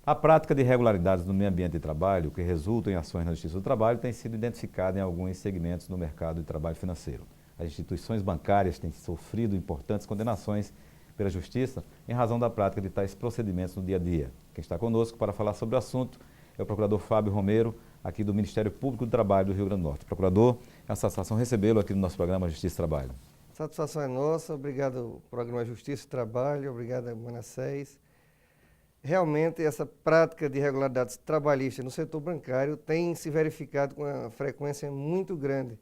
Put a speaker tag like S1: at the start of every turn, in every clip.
S1: A prática de irregularidades no meio ambiente de trabalho, que resultam em ações na Justiça do Trabalho, tem sido identificada em alguns segmentos no mercado de trabalho financeiro. As instituições bancárias têm sofrido importantes condenações pela Justiça em razão da prática de tais procedimentos no dia a dia. Quem está conosco para falar sobre o assunto é o procurador Fábio Romero, aqui do Ministério Público do Trabalho do Rio Grande do Norte. Procurador, é uma satisfação recebê-lo aqui no nosso programa Justiça e Trabalho.
S2: Satisfação é nossa, obrigado ao programa Justiça e Trabalho, obrigado a Manassés. Realmente, essa prática de irregularidades trabalhistas no setor bancário tem se verificado com uma frequência muito grande.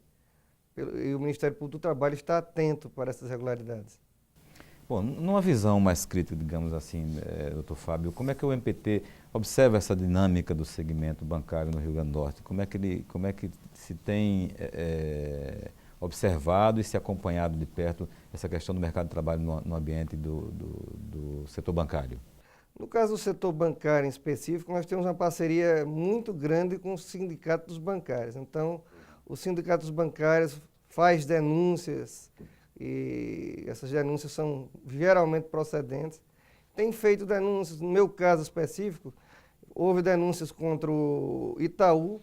S2: E o Ministério Público do Trabalho está atento para essas irregularidades.
S1: Bom, numa visão mais crítica, digamos assim, doutor Fábio, como é que o MPT observa essa dinâmica do segmento bancário no Rio Grande do Norte? Como é que se tem observado e se acompanhado de perto essa questão do mercado de trabalho no ambiente do setor bancário?
S2: No caso do setor bancário em específico, nós temos uma parceria muito grande com o Sindicato dos Bancários. Então, o Sindicato dos Bancários faz denúncias e essas denúncias são geralmente procedentes. Tem feito denúncias, no meu caso específico, houve denúncias contra o Itaú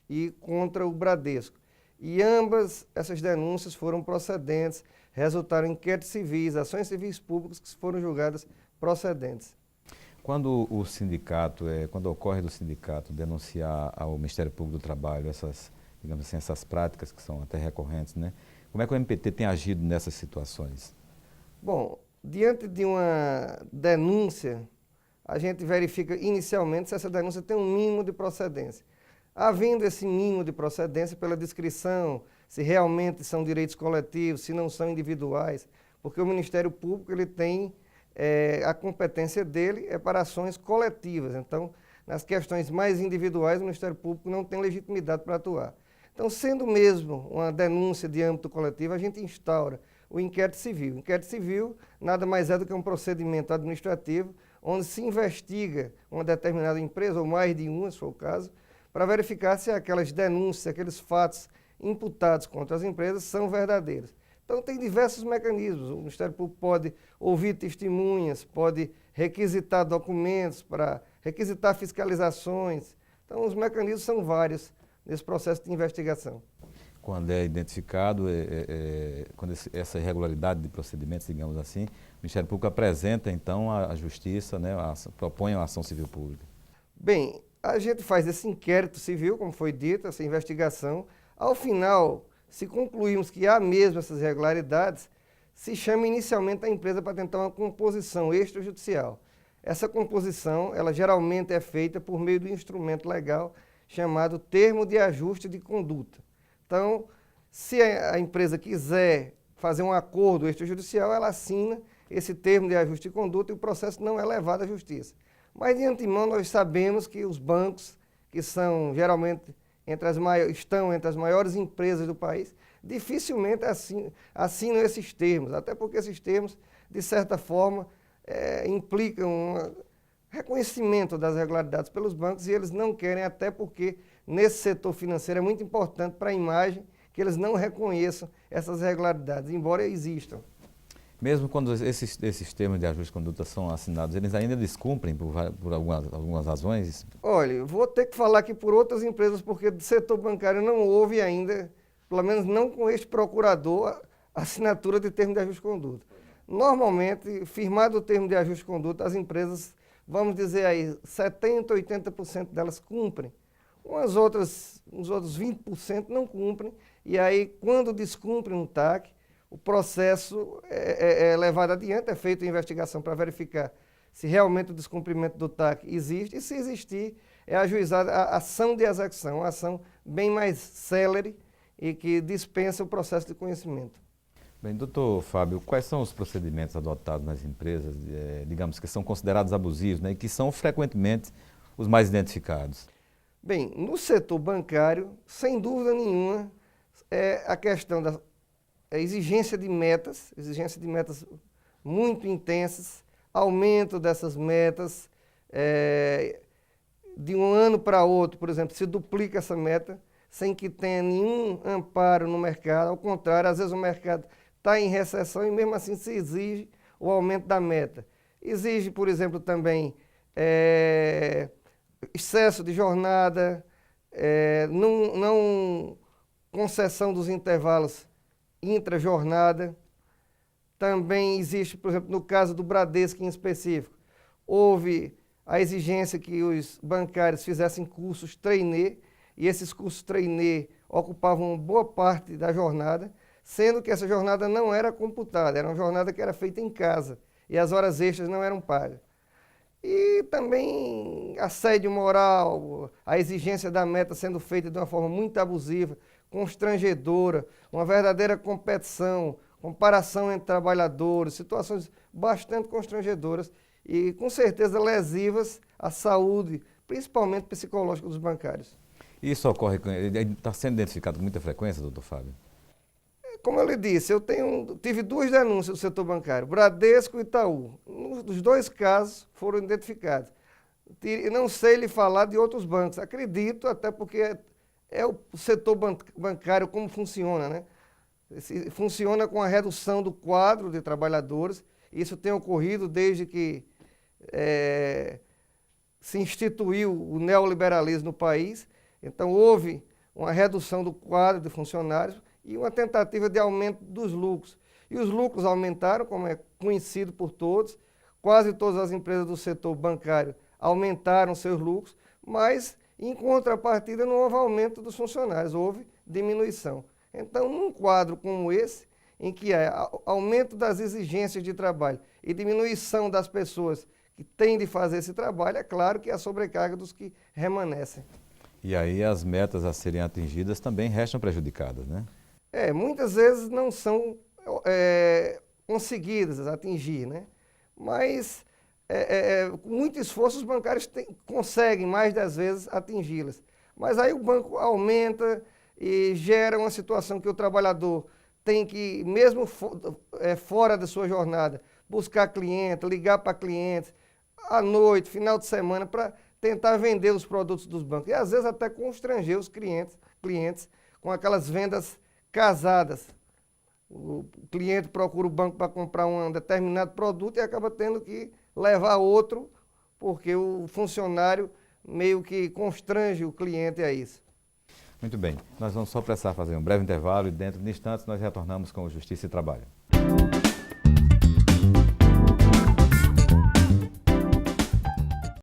S2: e contra o Bradesco. E ambas essas denúncias foram procedentes, resultaram em inquéritos civis, ações civis públicas que foram julgadas procedentes.
S1: Quando o sindicato, quando ocorre do sindicato denunciar ao Ministério Público do Trabalho essas, digamos assim, essas práticas que são até recorrentes, né? Como é que o MPT tem agido nessas situações?
S2: Bom, diante de uma denúncia, a gente verifica inicialmente se essa denúncia tem um mínimo de procedência. Havendo esse mínimo de procedência pela descrição, se realmente são direitos coletivos, se não são individuais, porque o Ministério Público ele tem a competência dele é para ações coletivas. Então, nas questões mais individuais, o Ministério Público não tem legitimidade para atuar. Então, sendo mesmo uma denúncia de âmbito coletivo, a gente instaura o inquérito civil. O inquérito civil nada mais é do que um procedimento administrativo onde se investiga uma determinada empresa, ou mais de uma, se for o caso, para verificar se aquelas denúncias, aqueles fatos imputados contra as empresas são verdadeiros. Então, tem diversos mecanismos. O Ministério Público pode ouvir testemunhas, pode requisitar documentos, para requisitar fiscalizações. Então, os mecanismos são vários nesse processo de investigação.
S1: Quando é identificado, quando essa irregularidade de procedimentos, digamos assim, o Ministério Público apresenta, então, à Justiça, né, propõe uma ação civil pública.
S2: Bem, a gente faz esse inquérito civil, como foi dito, essa investigação. Ao final, se concluirmos que há mesmo essas irregularidades, se chama inicialmente a empresa para tentar uma composição extrajudicial. Essa composição, ela geralmente é feita por meio do instrumento legal chamado termo de ajuste de conduta. Então, se a empresa quiser fazer um acordo extrajudicial, ela assina esse termo de ajuste de conduta e o processo não é levado à justiça. Mas, de antemão, nós sabemos que os bancos, que são geralmente estão entre as maiores empresas do país, dificilmente assinam esses termos, até porque esses termos, de certa forma, implicam um reconhecimento das irregularidades pelos bancos e eles não querem, até porque nesse setor financeiro é muito importante para a imagem que eles não reconheçam essas irregularidades, embora existam.
S1: Mesmo quando esses termos de ajuste de conduta são assinados, eles ainda descumprem por algumas razões?
S2: Olha, vou ter que falar aqui por outras empresas, porque do setor bancário não houve ainda, pelo menos não com este procurador, a assinatura de termo de ajuste de conduta. Normalmente, firmado o termo de ajuste de conduta, as empresas, vamos dizer aí, 70%, 80% delas cumprem. Uns outros 20% não cumprem, e aí, quando descumprem um TAC, o processo é levado adiante, é feita a investigação para verificar se realmente o descumprimento do TAC existe, e se existir, é ajuizada a ação de execução, uma ação bem mais célere e que dispensa o processo de conhecimento.
S1: Bem, doutor Fábio, quais são os procedimentos adotados nas empresas, digamos, que são considerados abusivos, né, e que são frequentemente os mais identificados?
S2: Bem, no setor bancário, sem dúvida nenhuma, é a questão da exigência de metas muito intensas, aumento dessas metas, de um ano para outro, por exemplo, se duplica essa meta, sem que tenha nenhum amparo no mercado. Ao contrário, às vezes o mercado está em recessão e mesmo assim se exige o aumento da meta. Exige, por exemplo, também excesso de jornada, não concessão dos intervalos intra-jornada. Também existe, por exemplo, no caso do Bradesco em específico, houve a exigência que os bancários fizessem cursos trainee, e esses cursos trainee ocupavam boa parte da jornada, sendo que essa jornada não era computada, era uma jornada que era feita em casa, e as horas extras não eram pagas. E também assédio moral, a exigência da meta sendo feita de uma forma muito abusiva, constrangedora, uma verdadeira competição, comparação entre trabalhadores, situações bastante constrangedoras e, com certeza, lesivas à saúde, principalmente psicológica dos bancários.
S1: Isso ocorre, está sendo identificado com muita frequência, doutor Fábio?
S2: Como eu lhe disse, tive 2 denúncias do setor bancário, Bradesco e Itaú. Os 2 casos foram identificados. Não sei lhe falar de outros bancos, acredito, até porque é o setor bancário como funciona, né? Funciona com a redução do quadro de trabalhadores. Isso tem ocorrido desde que se instituiu o neoliberalismo no país. Então, houve uma redução do quadro de funcionários e uma tentativa de aumento dos lucros. E os lucros aumentaram, como é conhecido por todos. Quase todas as empresas do setor bancário aumentaram seus lucros, mas, em contrapartida, não houve aumento dos funcionários, houve diminuição. Então, num quadro como esse, em que há aumento das exigências de trabalho e diminuição das pessoas que têm de fazer esse trabalho, é claro que há sobrecarga dos que remanescem.
S1: E aí as metas a serem atingidas também restam prejudicadas, né?
S2: Muitas vezes não são conseguidas atingir, né? Mas, com muito esforço, os bancários conseguem mais das vezes atingi-las. Mas aí o banco aumenta e gera uma situação que o trabalhador tem que, mesmo fora da sua jornada, buscar cliente, ligar para clientes, à noite, final de semana, para tentar vender os produtos dos bancos. E às vezes até constranger os clientes com aquelas vendas casadas. O cliente procura o banco para comprar um determinado produto e acaba tendo que levar outro, porque o funcionário meio que constrange o cliente a isso.
S1: Muito bem, nós vamos só precisar fazer um breve intervalo e dentro de instantes nós retornamos com o Justiça e Trabalho.